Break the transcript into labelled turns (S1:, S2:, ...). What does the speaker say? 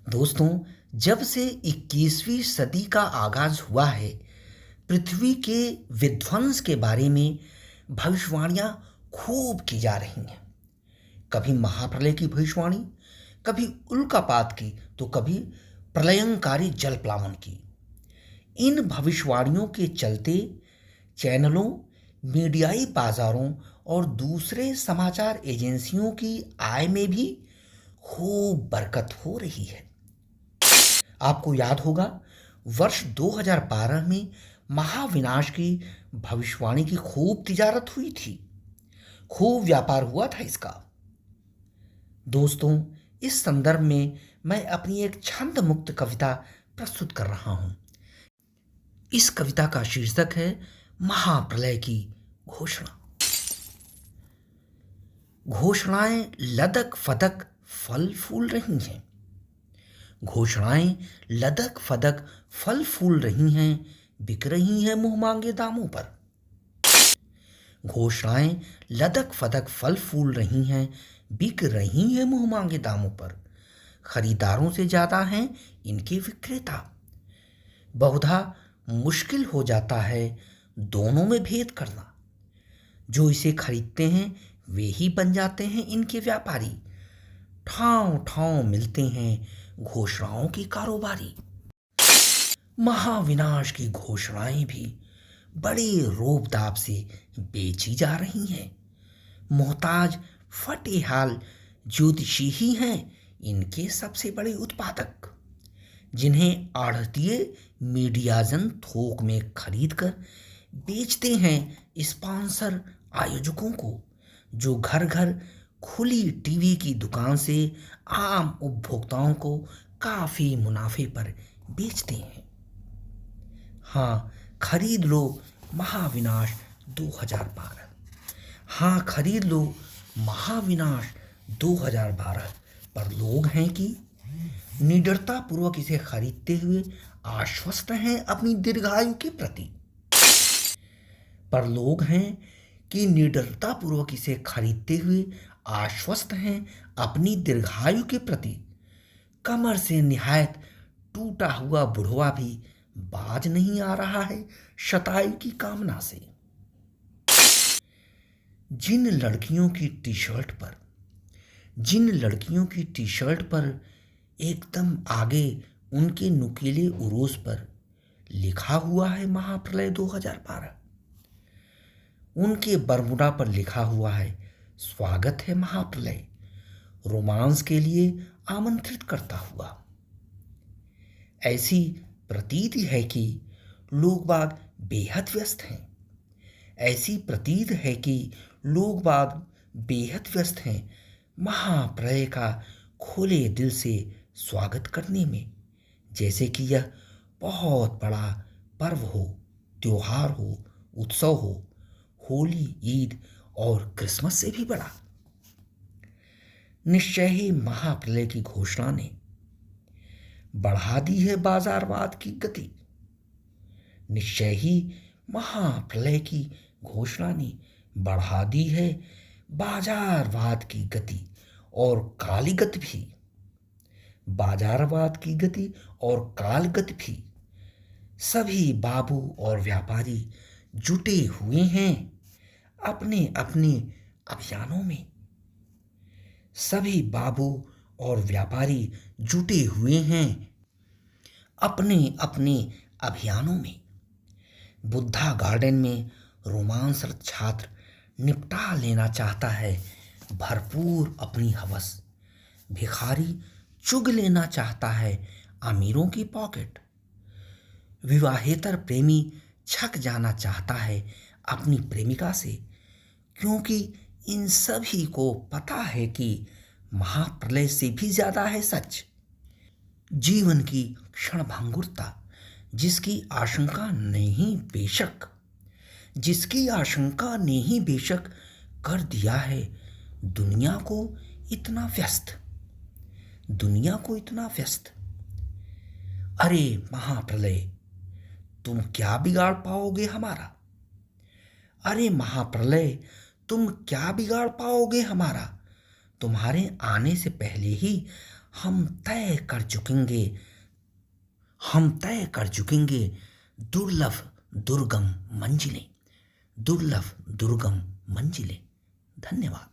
S1: दोस्तों, जब से 21वीं सदी का आगाज हुआ है, पृथ्वी के विध्वंस के बारे में भविष्यवाणियां खूब की जा रही हैं। कभी महाप्रलय की भविष्यवाणी, कभी उल्कापात की, तो कभी प्रलयंकारी जलप्लावन की। इन भविष्यवाणियों के चलते चैनलों, मीडियाई बाजारों और दूसरे समाचार एजेंसियों की आय में भी खूब बरकत हो रही है। आपको याद होगा, वर्ष 2012 में महाविनाश की भविष्यवाणी की खूब तिजारत हुई थी, खूब व्यापार हुआ था इसका। दोस्तों, इस संदर्भ में मैं अपनी एक छंद मुक्त कविता प्रस्तुत कर रहा हूं। इस कविता का शीर्षक है महाप्रलय की घोषणा। घोषणाएं लदक फदक फल फूल रही हैं। घोषणाएं लदक फदक फल फूल रही हैं, बिक रही हैं मुंह मांगे दामों पर। घोषणाएं लदक फदक फल फूल रही हैं, बिक रही हैं मुंह मांगे दामों पर। खरीदारों से ज्यादा हैं इनके विक्रेता। बहुधा मुश्किल हो जाता है दोनों में भेद करना। जो इसे खरीदते हैं वे ही बन जाते हैं इनके व्यापारी। ठांव ठांव मिलते हैं घोषणाओं के कारोबारी। महाविनाश की घोषणाएं भी बड़े रोब-दाब से बेची जा रही हैं। मोहताज फटे हाल ज्योतिषी ही हैं इनके सबसे बड़े उत्पादक, जिन्हें आढ़तिये मीडियाजन थोक में खरीद कर बेचते हैं स्पॉन्सर आयोजकों को, जो घर घर खुली टीवी की दुकान से आम उपभोक्ताओं को काफी मुनाफे पर बेचते हैं। हाँ, खरीद लो महाविनाश 2012। हाँ, खरीद लो महाविनाश 2012। पर लोग हैं कि निडरता पूर्वक इसे खरीदते हुए आश्वस्त हैं अपनी दीर्घायु के प्रति। पर लोग हैं कि निडरता पूर्वक इसे खरीदते हुए आश्वस्त हैं अपनी दीर्घायु के प्रति। कमर से निहायत टूटा हुआ बुढ़वा भी बाज नहीं आ रहा है शतायु की कामना से। जिन लड़कियों की टी शर्ट पर एकदम आगे उनके नुकीले उरोस पर लिखा हुआ है महाप्रलय 2012, उनके बरमुडा पर लिखा हुआ है स्वागत है महाप्रलय, रोमांस के लिए आमंत्रित करता हुआ। ऐसी प्रतीति है कि लोग बाग बेहद व्यस्त हैं। ऐसी प्रतीत है कि लोग बाग बेहद व्यस्त हैं महाप्रलय का खुले दिल से स्वागत करने में, जैसे कि यह बहुत बड़ा पर्व हो, त्योहार हो, उत्सव हो, होली, ईद और क्रिसमस से भी बड़ा। निश्चय ही महाप्रलय की घोषणा ने बढ़ा दी है बाजारवाद की गति। निश्चय ही महाप्रलय की घोषणा ने बढ़ा दी है बाजारवाद की गति और कालीगति भी। बाजारवाद की गति और कालगति भी। सभी बाबू और व्यापारी जुटे हुए हैं अपने अपने अभियानों में। सभी बाबू और व्यापारी जुटे हुए हैं अपने अपने अभियानों में। बुद्धा गार्डन में रोमांसरत छात्र निपटा लेना चाहता है भरपूर अपनी हवस। भिखारी चुग लेना चाहता है अमीरों की पॉकेट। विवाहेतर प्रेमी छक जाना चाहता है अपनी प्रेमिका से, क्योंकि इन सभी को पता है कि महाप्रलय से भी ज्यादा है सच जीवन की क्षणभंगुरता, जिसकी आशंका ने ही बेशक कर दिया है दुनिया को इतना व्यस्त। अरे महाप्रलय, तुम क्या बिगाड़ पाओगे हमारा? अरे महाप्रलय, तुम क्या बिगाड़ पाओगे हमारा? तुम्हारे आने से पहले ही हम तय कर चुकेंगे हम तय कर चुकेंगे दुर्लभ दुर्गम मंजिलें। दुर्लभ दुर्गम मंजिलें। धन्यवाद।